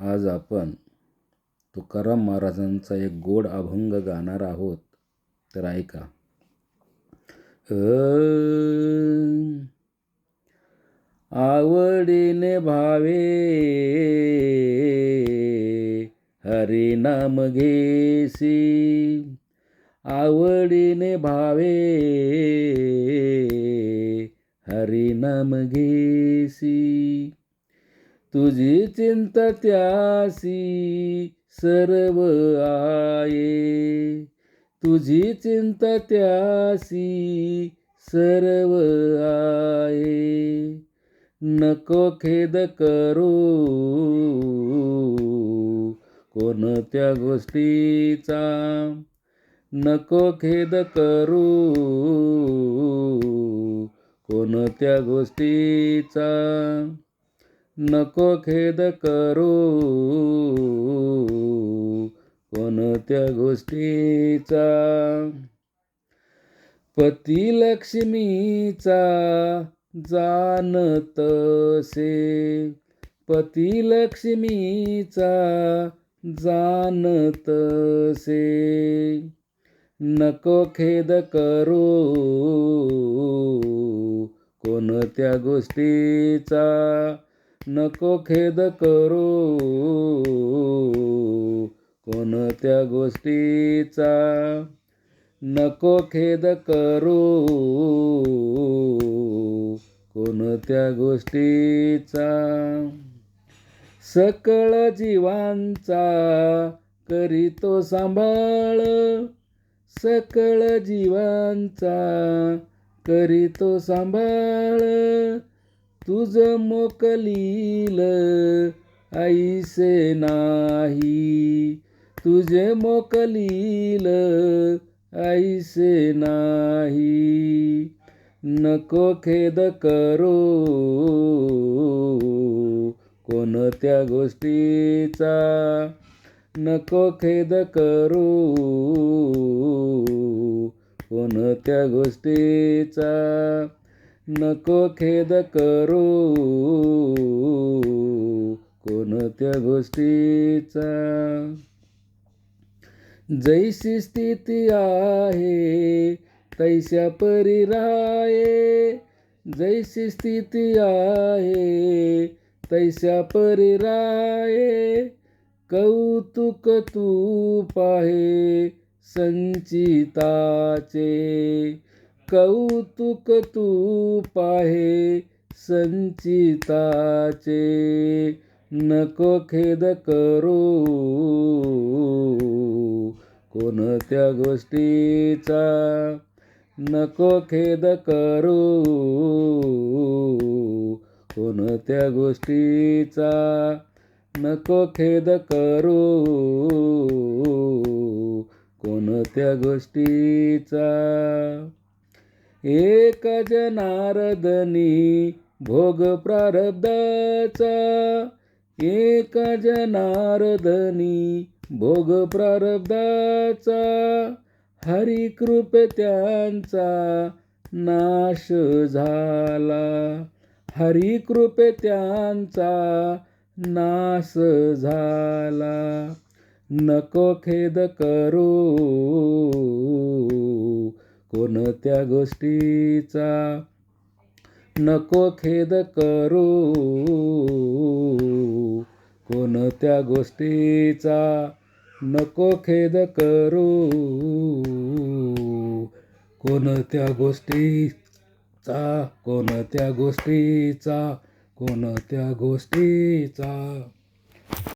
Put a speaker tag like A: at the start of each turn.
A: आज आपण तुकाराम महाराजांचा एक गोड अभंग गाणार आहोत, तर ऐका. आवडीने भावे हरी नाम घेसी, आवडीने भावे हरी नाम घेसी. तुझी चिंता त्यासी सर्व आहे, तुझी चिंता त्यासी सर्व आहे. नको खेद करू कोणत्या गोष्टीचा, नको खेद करू कोणत्या गोष्टीचा. नको खेद करू कोणत्या गोष्टीचा. पती लक्ष्मीचा जाणतसे, पती लक्ष्मीचा जाणतसे. नको खेद करू कोणत्या गोष्टीचा, नको खेद करू कोणत्या गोष्टीचा. नको खेद करू कोणत्या गोष्टीचा. सकळ जीवांचा करीतो सांभाळ, सकळ जीवांचा करीतो सांभाळ. तुझ मोकलील ऐसे नाही, तुझे मोकलील ऐसे नाही. नको खेद करू कोणत्या गोष्टीचा, नको खेद करू कोणत्या गोष्टीचा. नको खेद करू कोणत्या गोष्टीचा. जैसी स्थिती आहे तैस्या परी राये, जैसी स्थिती आहे तैस्या परी राये. कौतुक तू पाहे संचिताचे, कौतुक तू पाहे संचिताचे. नको खेद करू कोणत्या गोष्टीचा, नको खेद करू कोणत्या गोष्टीचा. नको खेद करू कोणत्या गोष्टीचा. एक जनार्दनी भोग प्रारब्धाचा, एक जनार्दनी भोग प्रारब्धाचा. हरी कृपे त्यांचा नाश झाला, हरी कृपे त्यांचा नाश झाला. नको खेद करू कोणत्या गोष्टीचा, नको खेद करू कोणत्या गोष्टीचा. नको खेद करू कोणत्या गोष्टीचा, कोणत्या गोष्टीचा, कोणत्या गोष्टीचा.